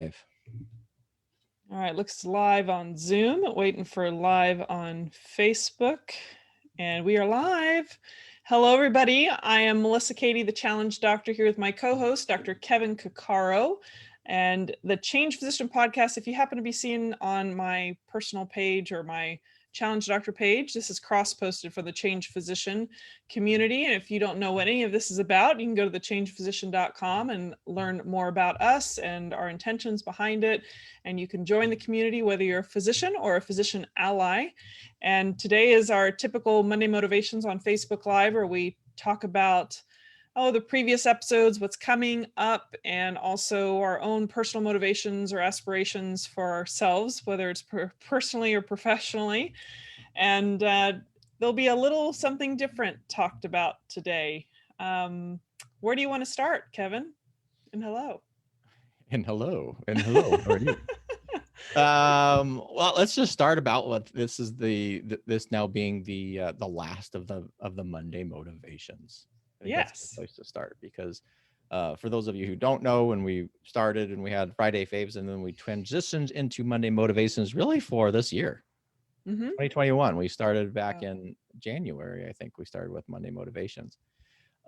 All right, looks live on Zoom, waiting for live on Facebook. And we are live. Hello, everybody. I am Melissa Cady, the Challenge Doctor, here with my co-host, Dr. Kevin Cuccaro. And the Change Physician podcast, if you happen to be seeing on my personal page or my Challenge Doctor page, this is cross-posted for the Change Physician community. And if you don't know what any of this is about, you can go to thechangephysician.com and learn more about us and our intentions behind it. And you can join the community whether you're a physician or a physician ally. And today is our typical Monday Motivations on Facebook Live, where we talk about the previous episodes, what's coming up, and also our own personal motivations or aspirations for ourselves, whether it's personally or professionally. And there'll be a little something different talked about today. Where do you want to start, Kevin? And hello. And hello. How are you? Well, let's just start about what this is this now being the last of the Monday motivations. I think that's a good Yes. place to start because for those of you who don't know, when we started and we had Friday faves and then we transitioned into Monday motivations really for this year, 2021. We started back in January. I think we started with Monday motivations.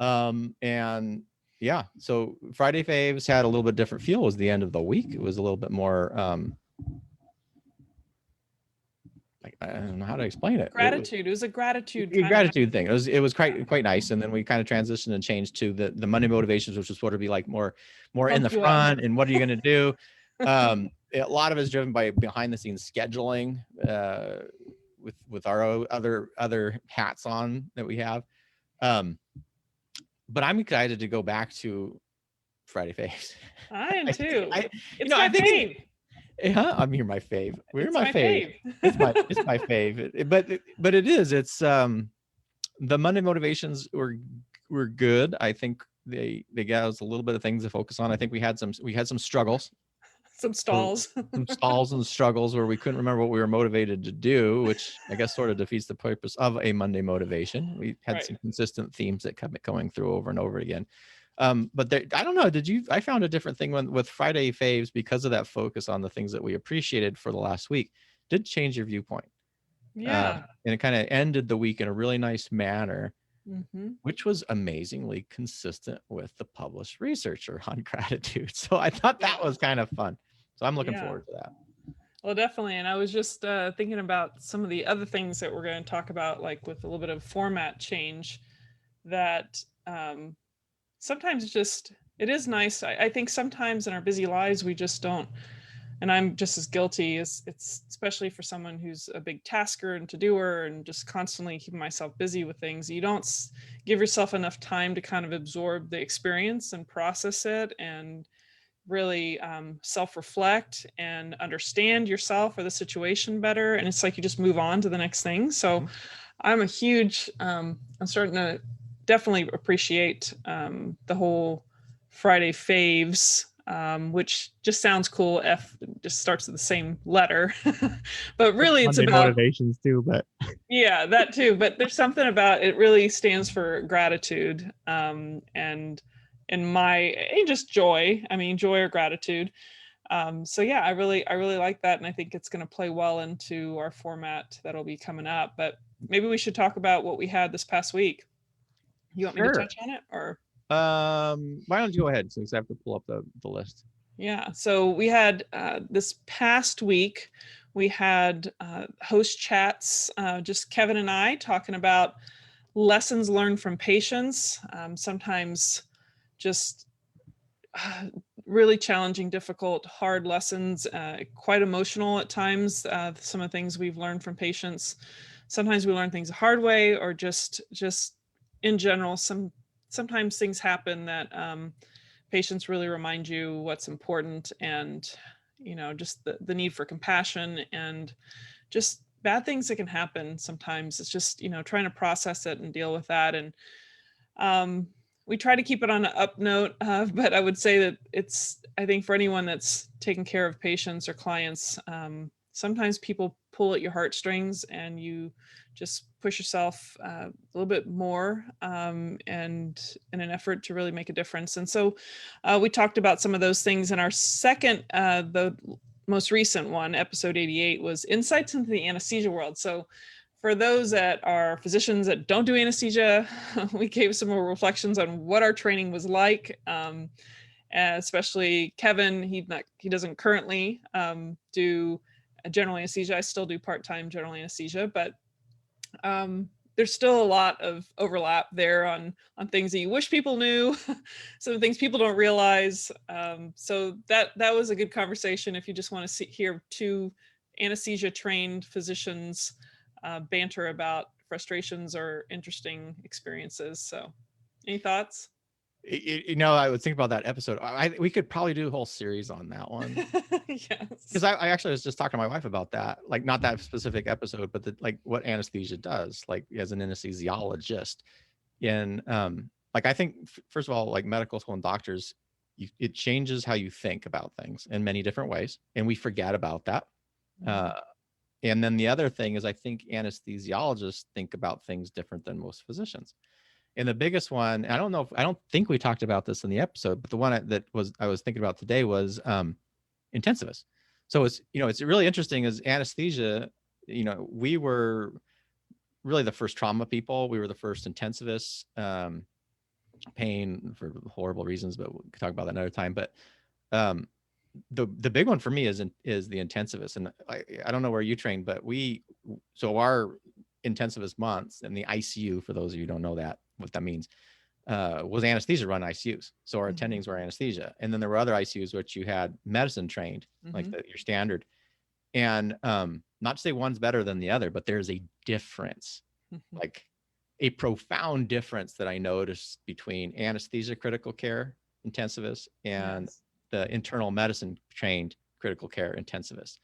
And yeah, so Friday faves had a little bit different feel. It was the end of the week. It was a little bit more I don't know how to explain it. Gratitude. It was a gratitude A kind of. gratitude thing. It was quite nice. And then we kind of transitioned and changed to the Monday motivations, which was sort of be like more in Pump the you up. front and what are you going to do? A lot of it is driven by behind the scenes scheduling with our other hats on that we have. But I'm excited to go back to Friday Faves. I am too. It's I my think fave. I'm here, my fave. We're It's my my fave. fave. It's my fave. But it is. It's the Monday motivations were good. I think they gave us a little bit of things to focus on. I think we had some struggles. Some stalls. Some stalls and struggles where we couldn't remember what we were motivated to do, which I guess sort of defeats the purpose of a Monday motivation. We had some consistent themes that kept coming through over and over again. But I don't know, I found a different thing with Friday faves because of that focus on the things that we appreciated for the last week did change your viewpoint. Yeah. And it kind of ended the week in a really nice manner, Mm-hmm. which was amazingly consistent with the published research on gratitude. So I thought that was kind of fun. So I'm looking forward to that. Well, definitely. And I was just thinking about some of the other things that we're going to talk about, like with a little bit of format change, that sometimes it is nice. I think sometimes in our busy lives, we just don't, and I'm just as guilty as it's, especially for someone who's a big tasker and to-doer and just constantly keeping myself busy with things. You don't give yourself enough time to kind of absorb the experience and process it and really self-reflect and understand yourself or the situation better. And it's like you just move on to the next thing. So I'm starting to definitely appreciate the whole Friday faves, which just sounds cool. F just starts with the same letter, but really it's about motivations too. But yeah, that too. But there's something about it really stands for gratitude, and just joy. I mean, joy or gratitude. So yeah, I really like that, and I think it's going to play well into our format that'll be coming up. But maybe we should talk about what we had this past week. You want me to touch on it, or why don't you go ahead, since I have to pull up the list. Yeah, so we had this past week, we had host chats, just Kevin and I talking about lessons learned from patients, sometimes just really challenging, difficult, hard lessons, quite emotional at times, some of the things we've learned from patients. Sometimes we learn things the hard way, or just in general, sometimes things happen that patients really remind you what's important, and just the need for compassion, and just bad things that can happen sometimes. It's just trying to process it and deal with that. And we try to keep it on an up note, but I would say that I think for anyone that's taking care of patients or clients, sometimes people pull at your heartstrings and you just push yourself a little bit more, and in an effort to really make a difference. And so we talked about some of those things in our second, the most recent one, episode 88, was Insights into the Anesthesia World. So for those that are physicians that don't do anesthesia, we gave some more reflections on what our training was like. Especially Kevin, he doesn't currently do general anesthesia. I still do part-time general anesthesia, but there's still a lot of overlap there on things that you wish people knew, some things people don't realize. So that was a good conversation if you just want to hear two anesthesia trained physicians banter about frustrations or interesting experiences. So any thoughts? I would think about that episode. We could probably do a whole series on that one. Yes. Because I actually was just talking to my wife about that, like not that specific episode, but like what anesthesia does, like as an anesthesiologist. And like I think first of all, like medical school and doctors, it changes how you think about things in many different ways, and we forget about that. And then the other thing is, I think anesthesiologists think about things different than most physicians. And the biggest one, I don't think we talked about this in the episode, but the one I was thinking about today was intensivists. So it's really interesting as anesthesia, we were really the first trauma people. We were the first intensivists, pain for horrible reasons, but we could talk about that another time. But the big one for me is the intensivist. And I don't know where you trained, but our intensivist months in the ICU, for those of you who don't know what that means, was anesthesia run ICUs. So our attendings were anesthesia. And then there were other ICUs which you had medicine trained, like your standard. And not to say one's better than the other, but there's a difference, like a profound difference that I noticed between anesthesia critical care intensivists and the internal medicine trained critical care intensivists.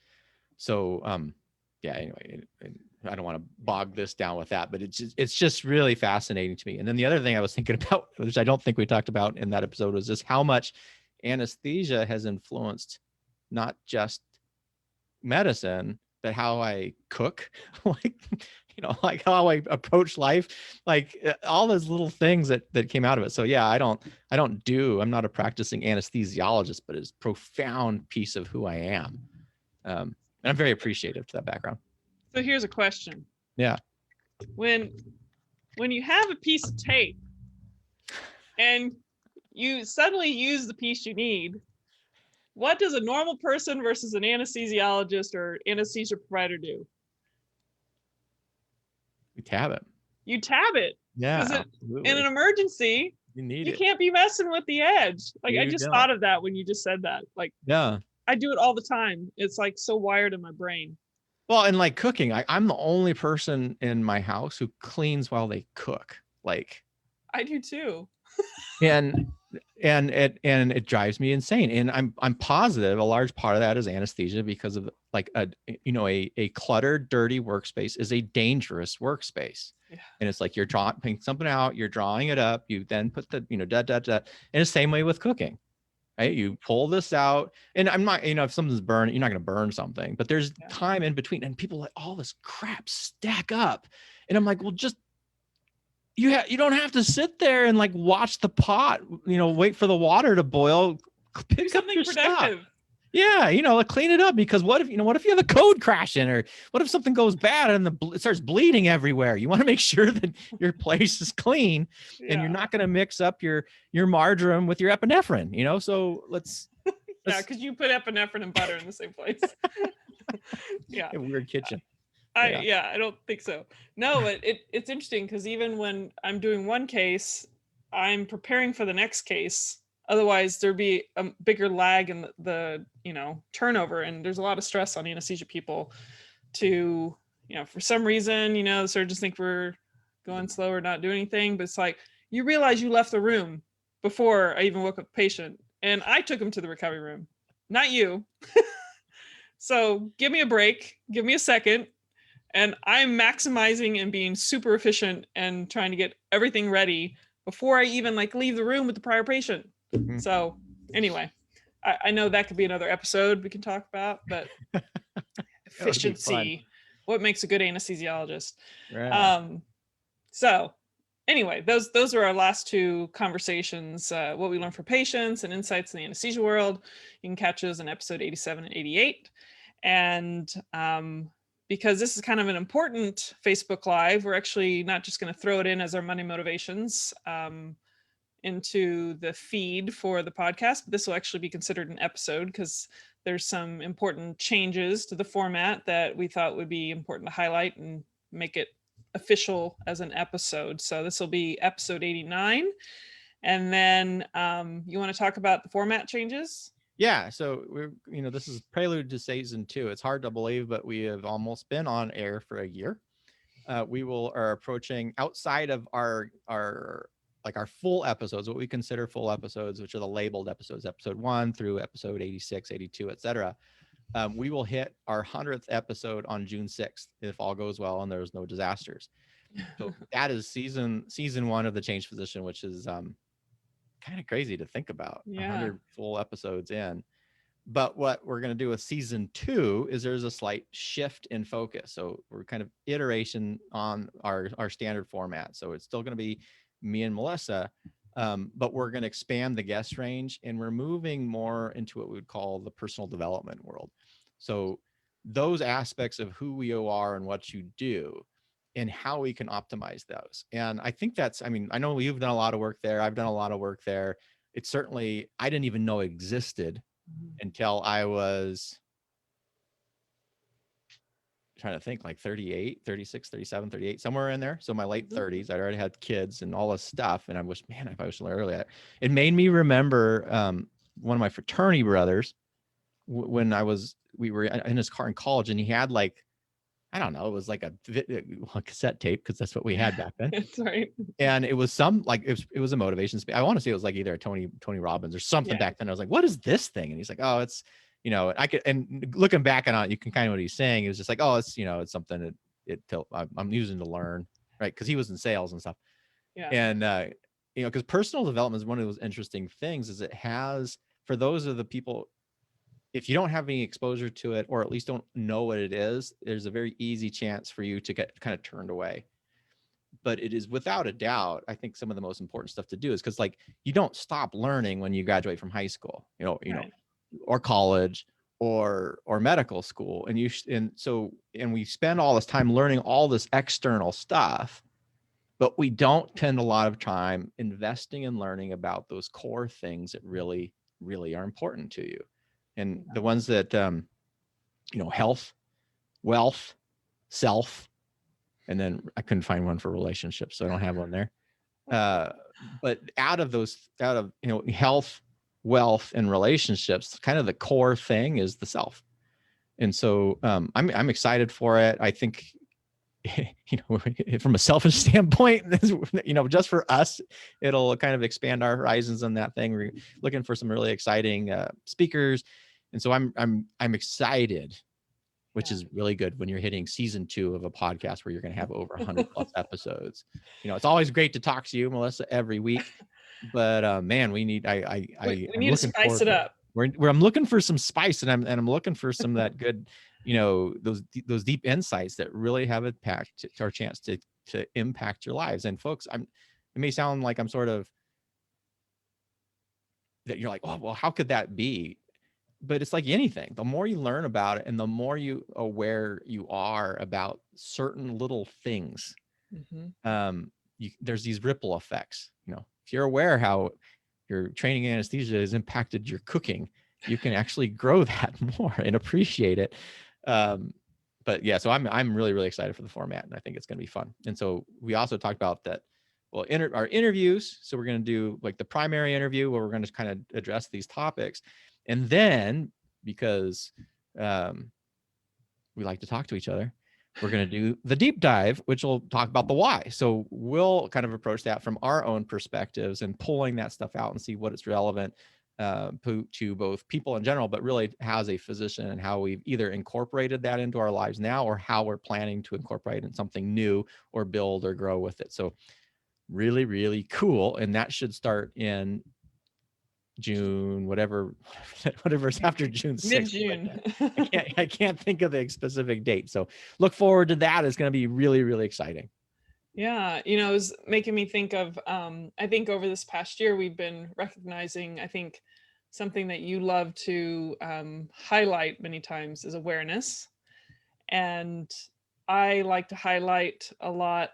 So anyway, I don't want to bog this down with that, but it's just really fascinating to me. And then the other thing I was thinking about, which I don't think we talked about in that episode, was just how much anesthesia has influenced not just medicine, but how I cook, like how I approach life, like all those little things that came out of it. So yeah, I'm not a practicing anesthesiologist, but it's a profound piece of who I am. And I'm very appreciative to that background. So here's a question. Yeah. When you have a piece of tape and you suddenly use the piece you need, what does a normal person versus an anesthesiologist or anesthesia provider do? You tab it. You tab it. Yeah. In an emergency, you can't be messing with the edge. Like, I just thought of that when you just said that. Like, yeah, I do it all the time. It's like so wired in my brain. Well, and like cooking, I'm the only person in my house who cleans while they cook. Like, I do too. and it drives me insane. And I'm positive a large part of that is anesthesia, because of like a cluttered, dirty workspace is a dangerous workspace. Yeah. And it's like you're drawing something out, you're drawing it up, you then put the and the same way with cooking. Right? You pull this out, and I'm not, if something's burned, you're not going to burn something, but there's time in between, and people let all this crap stack up. And I'm like, well, just, you don't have to sit there and like watch the pot, wait for the water to boil. Pick up your productive stuff. Yeah. Clean it up, because what if you have a code crash in, or what if something goes bad and it starts bleeding everywhere? You want to make sure that your place is clean, and you're not going to mix up your marjoram with your epinephrine, so let's because you put epinephrine and butter in the same place. Yeah. A weird kitchen. I don't think so. No, but it's interesting, because even when I'm doing one case, I'm preparing for the next case. Otherwise, there'd be a bigger lag in the turnover, and there's a lot of stress on anesthesia people to, for some reason, the surgeons think we're going slow or not doing anything, but it's like, you realize you left the room before I even woke up the patient, and I took him to the recovery room, not you. So give me a break, give me a second, and I'm maximizing and being super efficient and trying to get everything ready before I even leave the room with the prior patient. Mm-hmm. So anyway, I know that could be another episode we can talk about, but That would be fun. efficiency. What makes a good anesthesiologist? Yeah. So anyway, those are our last two conversations, what we learned for patients and insights in the anesthesia world. You can catch those in episode 87 and 88. And because this is kind of an important Facebook Live, we're actually not just going to throw it in as our Monday motivations into the feed for the podcast, but this will actually be considered an episode because there's some important changes to the format that we thought would be important to highlight and make it official as an episode. So this will be episode 89. And then you want to talk about the format changes? Yeah, so this is prelude to season 2. It's hard to believe, but we have almost been on air for a year. We are approaching outside of our full episodes, what we consider full episodes, which are the labeled episodes, episode 1 through episode 86, 82, etc. We will hit our 100th episode on June 6th if all goes well and there's no disasters. So that is season 1 of The Change Physician, which is kind of crazy to think about. 100 full episodes in. But what we're going to do with season 2 is there's a slight shift in focus. So we're kind of iteration on our standard format. So it's still going to be me and Melissa, but we're going to expand the guest range, and we're moving more into what we would call the personal development world. So those aspects of who you are and what you do and how we can optimize those. And I think I know you've done a lot of work there. I've done a lot of work there. It's certainly, I didn't even know existed until I was trying to think, like 38, 36, 37, 38, somewhere in there. So my late 30s, I'd already had kids and all this stuff. And I wish, man, if I was earlier, it made me remember one of my fraternity brothers when we were in his car in college, and he had like, I don't know, it was like a cassette tape, because that's what we had back then. That's right. And it was it was a motivation. I want to say it was like either a Tony Robbins or something back then. I was like, what is this thing? And he's like, oh, it's, and looking back on it, you can kind of what he's saying. It was just like, oh, it's, it's something that I'm using to learn, right? Because he was in sales and stuff. Yeah. And, because personal development is one of those interesting things, is it has, for those of the people, if you don't have any exposure to it, or at least don't know what it is, there's a very easy chance for you to get kind of turned away. But it is without a doubt, I think, some of the most important stuff to do, is because like you don't stop learning when you graduate from high school, or college or medical school. And we spend all this time learning all this external stuff, but we don't spend a lot of time investing in learning about those core things that really, really are important to you. And the ones that, health, wealth, self, and then I couldn't find one for relationships, so I don't have one there. But out of health, wealth, and relationships, kind of the core thing is the self. And so I'm excited for it. I think, from a selfish standpoint, just for us, it'll kind of expand our horizons on that thing. We're looking for some really exciting speakers, and so I'm excited, which is really good when you're hitting season 2 of a podcast where you're going to have over 100 plus episodes. It's always great to talk to you, Melissa, every week, but man, we need we need to spice it up. I'm looking for some spice, and I'm looking for some of that good, those deep insights that really have impact, our chance to impact your lives. And folks, it may sound like I'm sort of, that you're like, oh, well, how could that be? But it's like anything. The more you learn about it, and the more you aware you are about certain little things, there's these ripple effects. If you're aware how your training in anesthesia has impacted your cooking, you can actually grow that more and appreciate it. But yeah, so I'm really, really excited for the format, and I think it's going to be fun. And so we also talked about that. Well, our interviews. So we're going to do like the primary interview where we're going to kind of address these topics. And then, because we like to talk to each other, we're going to do the deep dive, which will talk about the why. So we'll kind of approach that from our own perspectives and pulling that stuff out and see what it's relevant to both people in general, but really as a physician, and how we've either incorporated that into our lives now, or how we're planning to incorporate it in something new, or build or grow with it. So really, really cool. And that should start in June, whatever's after June 6th. Mid-June. I can't think of the specific date. So look forward to that. It's going to be really, really exciting. Yeah, it was making me think of, I think over this past year, we've been recognizing, I think something that you love to highlight many times is awareness. And I like to highlight a lot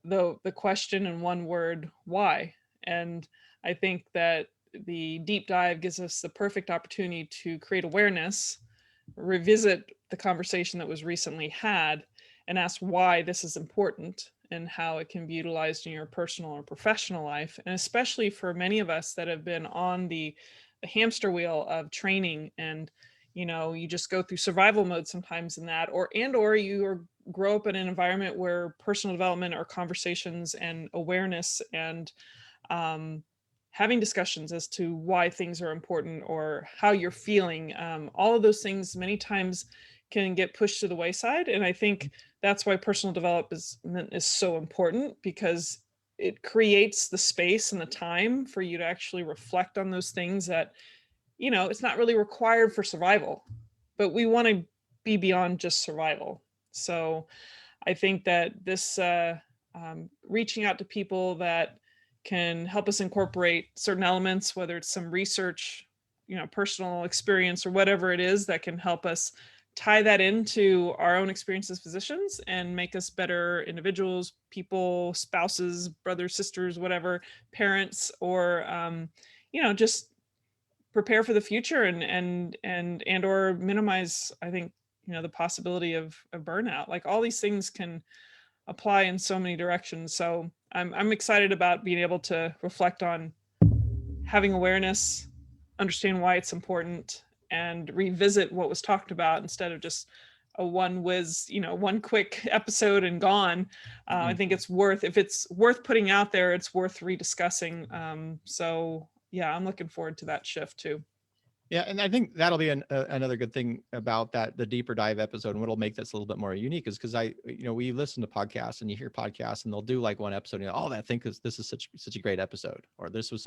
the question in one word, why? And I think that the deep dive gives us the perfect opportunity to create awareness, revisit the conversation that was recently had, and ask why this is important and how it can be utilized in your personal or professional life. And especially for many of us that have been on the hamster wheel of training, and you just go through survival mode sometimes in that, or you grow up in an environment where personal development or conversations and awareness and having discussions as to why things are important or how you're feeling. All of those things many times can get pushed to the wayside. And I think that's why personal development is so important, because it creates the space and the time for you to actually reflect on those things that, it's not really required for survival, but we want to be beyond just survival. So I think that this reaching out to people that can help us incorporate certain elements, whether it's some research, personal experience, or whatever it is that can help us tie that into our own experience as physicians and make us better individuals, people, spouses, brothers, sisters, whatever, parents, or just prepare for the future and or minimize, I think, the possibility of burnout. Like, all these things can apply in so many directions. So I'm excited about being able to reflect on having awareness, understand why it's important, and revisit what was talked about instead of just a one quick episode and gone. I think it's worth, if it's worth putting out there, it's worth rediscussing. So yeah, I'm looking forward to that shift too. Yeah, and I think that'll be another good thing about that, the deeper dive episode, and what'll make this a little bit more unique is because we listen to podcasts and you hear podcasts and they'll do like one episode, and I think this is such a great episode, or this was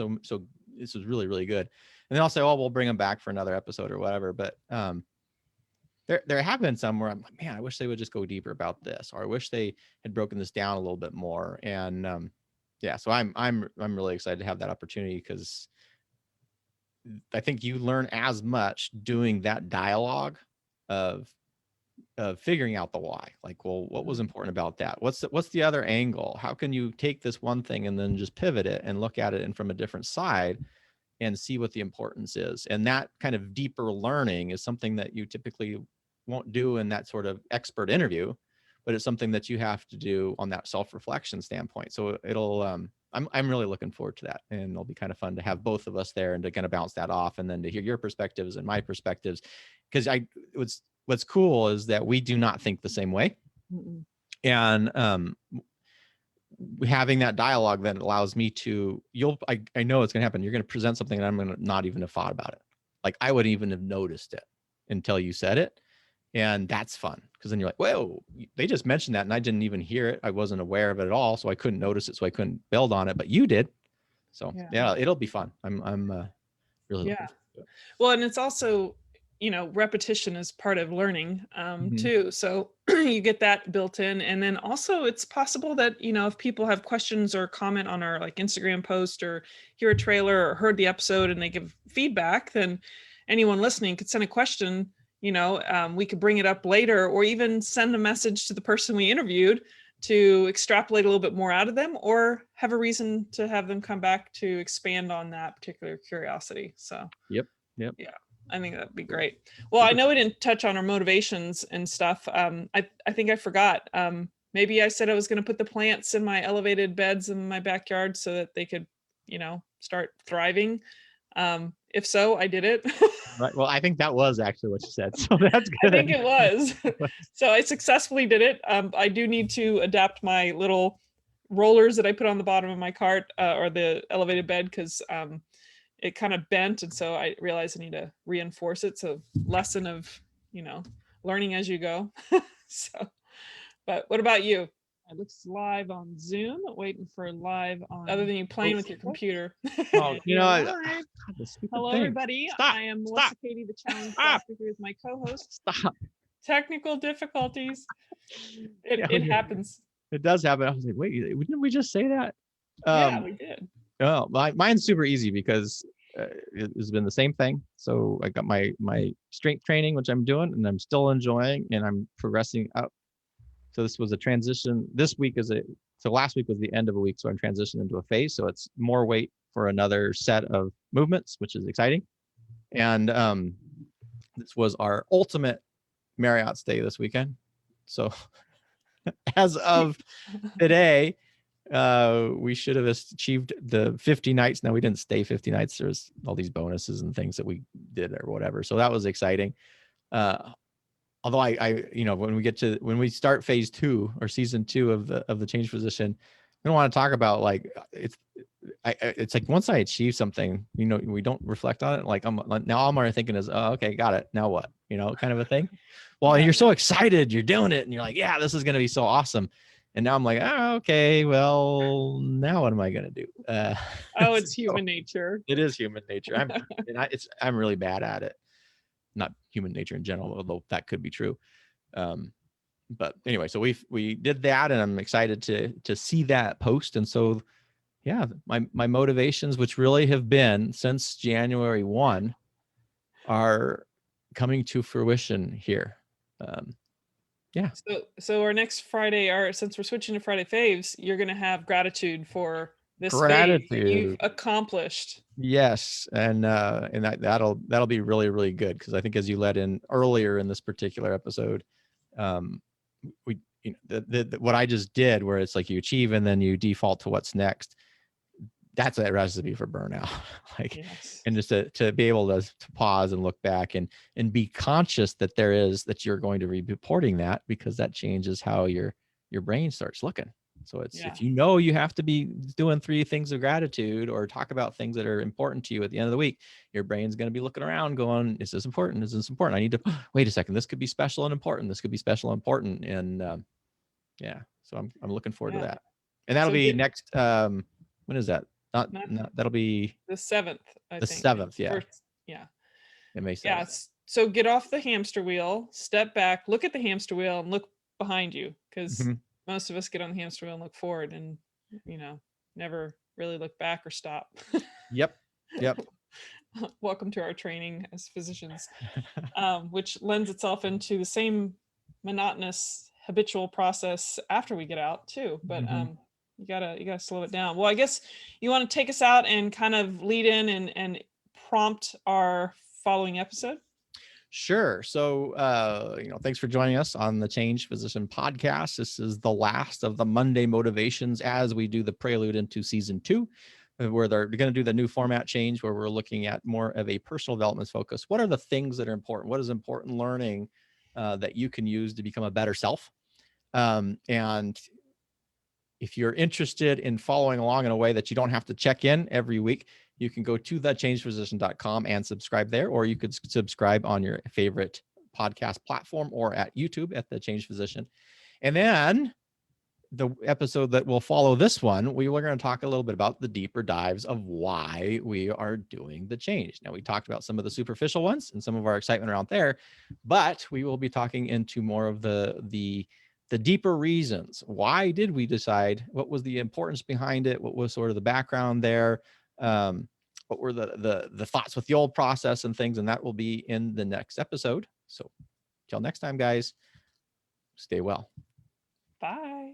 this was really, really good, and then I'll say, oh, we'll bring them back for another episode or whatever. But there have been some where I'm like, man, I wish they would just go deeper about this, or I wish they had broken this down a little bit more. And yeah, so I'm really excited to have that opportunity, because I think you learn as much doing that dialogue of figuring out the why. Like, well, what was important about that? What's the other angle? How can you take this one thing and then just pivot it and look at it and from a different side and see what the importance is? And that kind of deeper learning is something that you typically won't do in that sort of expert interview, but it's something that you have to do on that self-reflection standpoint. So it'll I'm really looking forward to that, and it'll be kind of fun to have both of us there and to kind of bounce that off, and then to hear your perspectives and my perspectives, because what's cool is that we do not think the same way. Mm-mm. And having that dialogue then allows me to, I know it's going to happen. You're going to present something and I'm going to not even have thought about it. Like, I wouldn't even have noticed it until you said it. And that's fun, because then you're like, whoa, they just mentioned that and I didn't even hear it. I wasn't aware of it at all, so I couldn't notice it, so I couldn't build on it, but you did. So yeah, it'll be fun. I'm really looking forward to it. Well, and it's also, repetition is part of learning too. So you get that built in. And then also it's possible that, if people have questions or comment on our like Instagram post, or hear a trailer or heard the episode and they give feedback, then anyone listening could send a question. We could bring it up later, or even send a message to the person we interviewed to extrapolate a little bit more out of them, or have a reason to have them come back to expand on that particular curiosity. So Yep. yeah, I think that'd be great. Well, I know we didn't touch on our motivations and stuff. I think I forgot. Maybe I said I was going to put the plants in my elevated beds in my backyard so that they could, start thriving. If so, I did it. Right. Well, I think that was actually what you said, so that's good. I think it was. So I successfully did it. I do need to adapt my little rollers that I put on the bottom of my cart or the elevated bed, because it kind of bent, and so I realized I need to reinforce it. So lesson of, learning as you go. So, but what about you? It looks live on Zoom, waiting for live on. Other than you playing with your computer. Oh, you know, live. God, the stupid Hello, thing. everybody. Stop. I am Stop. Melissa Katie, the challenge doctor, here with my co-host. Stop. Technical difficulties. Yeah, It happens. It does happen. I was like, wait, didn't we just say that? Yeah, we did. Oh, mine's super easy because it's been the same thing. So I got my strength training, which I'm doing, and I'm still enjoying, and I'm progressing up. So this was a transition. This week so last week was the end of a week, so I'm transitioning into a phase. So it's more weight for another set of movements, which is exciting. And this was our ultimate Marriott stay this weekend. So as of today, we should have achieved the 50 nights. Now we didn't stay 50 nights. There's all these bonuses and things that we did or whatever. So that was exciting. Although I when we start phase 2 or season 2 of the change position, I don't want to talk about like it's like once I achieve something, we don't reflect on it. Like now all I'm thinking is, oh, okay, got it. Now what? Kind of a thing. Well, you're so excited, you're doing it, and you're like, yeah, this is going to be so awesome. And now I'm like, oh, okay, well, now what am I going to do? It's human nature. It is human nature. I'm really bad at it. Not human nature in general, although that could be true. But anyway, so we did that, and I'm excited to see that post. And so, yeah, my motivations, which really have been since January 1, are coming to fruition here. Yeah. So our next Friday, since we're switching to Friday faves, you're going to have gratitude for this Gratitude phase that you've accomplished. Yes, and that'll be really, really good, because I think as you led in earlier in this particular episode, we what I just did, where it's like you achieve and then you default to what's next. That's a recipe for burnout. And just to be able to pause and look back and be conscious that you're going to be reporting that, because that changes how your brain starts looking. So if you have to be doing 3 things of gratitude or talk about things that are important to you at the end of the week, your brain's going to be looking around going, is this important? Is this important? I need to wait a second. This could be special and important. This could be special and important. And so I'm looking forward to that. And that'll be next. When is that? Not that'll be the 7th. The 7th. Yeah. It may sense. Yeah. So get off the hamster wheel, step back, look at the hamster wheel, and look behind you, because most of us get on the hamster wheel and look forward, and never really look back or stop. Yep. Welcome to our training as physicians, which lends itself into the same monotonous habitual process after we get out too. But you gotta slow it down. Well, I guess you want to take us out and kind of lead in and prompt our following episode. Sure. So, thanks for joining us on the Change Physician podcast. This is the last of the Monday motivations as we do the prelude into season 2, where they're going to do the new format change, where we're looking at more of a personal development focus. What are the things that are important? What is important learning that you can use to become a better self? And if you're interested in following along in a way that you don't have to check in every week, you can go to thechangephysician.com and subscribe there, or you could subscribe on your favorite podcast platform or at YouTube at The Change Physician. And then the episode that will follow this one, we were going to talk a little bit about the deeper dives of why we are doing the change. Now, we talked about some of the superficial ones and some of our excitement around there, but we will be talking into more of the deeper reasons. Why did we decide? What was the importance behind it? What was sort of the background there? What were the thoughts with the old process and things? And that will be in the next episode. So till next time, guys, stay well. Bye.